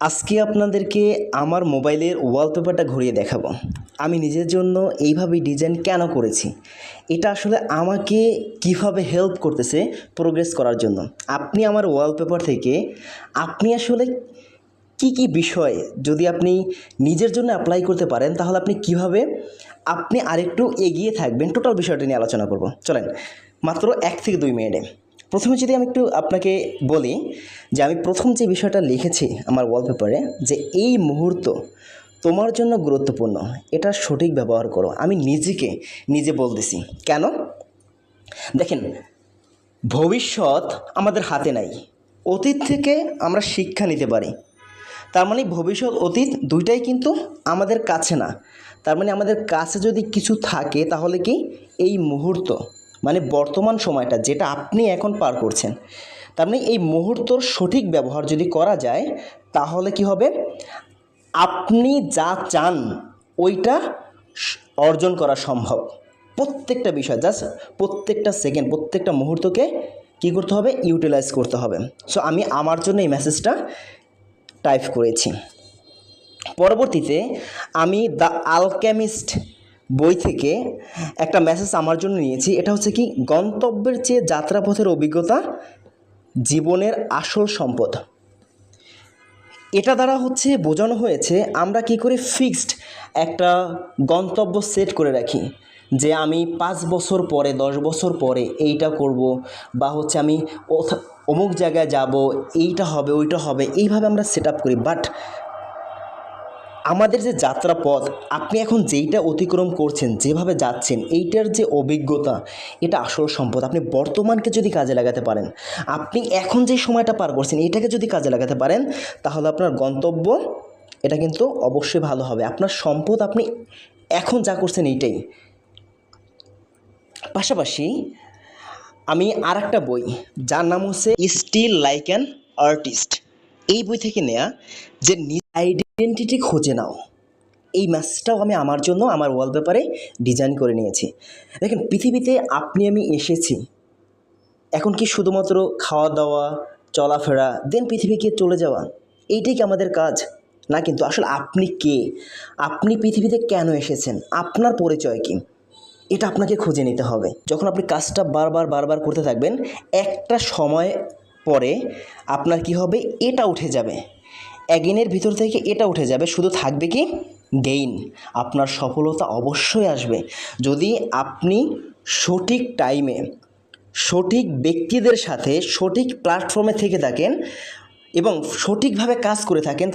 আজকে আপনাদেরকে আমার মোবাইলের ওয়ালপেপারটা ঘুরিয়ে দেখাবো। আমি নিজের জন্য এইভাবে ডিজাইন কেন করেছি, এটা আসলে আমাকে কিভাবে হেল্প করতেছে প্রোগ্রেস করার জন্য। আপনি আমার ওয়ালপেপার থেকে আপনি আসলে কি কি বিষয় যদি আপনি নিজের জন্য অ্যাপ্লাই করতে পারেন, তাহলে আপনি কিভাবে আপনি আরেকটু এগিয়ে থাকবেন, টোটাল বিষয়টা নিয়ে আলোচনা করব। চলেন, মাত্র 1 থেকে 2 মিনিটে। প্রথমে যদি আমি একটু আপনাকে বলি যে আমি প্রথম যে বিষয়টা লিখেছি আমার ওয়ালপেপারে, যে এই মুহূর্ত তোমার জন্য গুরুত্বপূর্ণ, এটা সঠিক ব্যবহার করো। আমি নিজেকে নিজে বলতেছি কেন, দেখেন, ভবিষ্যৎ আমাদের হাতে নাই, অতীত থেকে আমরা শিক্ষা নিতে পারি। তার মানে ভবিষ্যৎ অতীত দুইটাই কিন্তু আমাদের কাছে না। তার মানে আমাদের কাছে যদি কিছু থাকে তাহলে কি এই মুহূর্ত, মানে বর্তমান সময়টা যেটা আপনি এখন পার করছেন, তার মানে এই মুহূর্তর সঠিক ব্যবহার যদি করা যায় তাহলে কি হবে, আপনি যা চান ওইটা অর্জন করা সম্ভব। প্রত্যেকটা বিষয়, জাস্ট প্রত্যেকটা সেকেন্ড, প্রত্যেকটা মুহূর্তকে কী করতে হবে, ইউটিলাইজ করতে হবে। সো আমি আমার জন্য এই মেসেজটা টাইপ করেছি। পরবর্তীতে আমি দ্য আলকেমিস্ট বই থেকে একটা মেসেজ আমার জন্য নিয়েছি। এটা হচ্ছে কি, গন্তব্যের চেয়ে যাত্রাপথের অভিজ্ঞতা জীবনের আসল সম্পদ। এটা দ্বারা হচ্ছে বোঝানো হয়েছে আমরা কি করে ফিক্সড একটা গন্তব্য সেট করে রাখি, যে আমি 5 বছর পরে, 10 বছর পরে এইটা করব, বা হচ্ছে আমি অমুক জায়গায় যাব, এইটা হবে ওইটা হবে, এইভাবে আমরা সেট আপ করি। বাট আমাদের যে যাত্রাপথ, আপনি এখন যেইটা অতিক্রম করছেন, যেভাবে যাচ্ছেন, এইটার যে অভিজ্ঞতা, এটা আসল সম্পদ। আপনি বর্তমানকে যদি কাজে লাগাতে পারেন, আপনি এখন যে সময়টা পার করছেন এটাকে যদি কাজে লাগাতে পারেন, তাহলে আপনার গন্তব্য এটা কিন্তু অবশ্যই ভালো হবে। আপনার সম্পদ আপনি এখন যা করছেন এইটাই। পাশাপাশি আমি আর একটা বই, যার নাম হচ্ছে স্টিল লাইক অ্যান আর্টিস্ট, এই বই থেকে নেয়া, যে আইডেন্টিটি খুঁজে নাও, এই মেসেজটাও আমি আমার জন্য আমার ওয়ালপেপারে ডিজাইন করে নিয়েছি। দেখেন, পৃথিবীতে আপনি আমি এসেছি, এখন কি শুধুমাত্র খাওয়া দাওয়া, চলাফেরা, দেন পৃথিবীকে চলে যাওয়া, এইটাই কি আমাদের কাজ? না, কিন্তু আসলে আপনি কে, আপনি পৃথিবীতে কেন এসেছেন, আপনার পরিচয় কি, এটা আপনাকে খুঁজে নিতে হবে। যখন আপনি কাজটা বারবার বারবার করতে থাকবেন, একটা সময় পরে আপনার কি হবে, এটা উঠে যাবে, অ্যাগেনের ভিতর থেকে এটা উঠে যাবে, শুধু থাকবে কি গেইন। আপনার সফলতা অবশ্যই আসবে যদি আপনি সঠিক টাইমে সঠিক ব্যক্তিদের সাথে সঠিক প্ল্যাটফর্মে থেকে থাকেন এবং সঠিকভাবে কাজ করে থাকেন।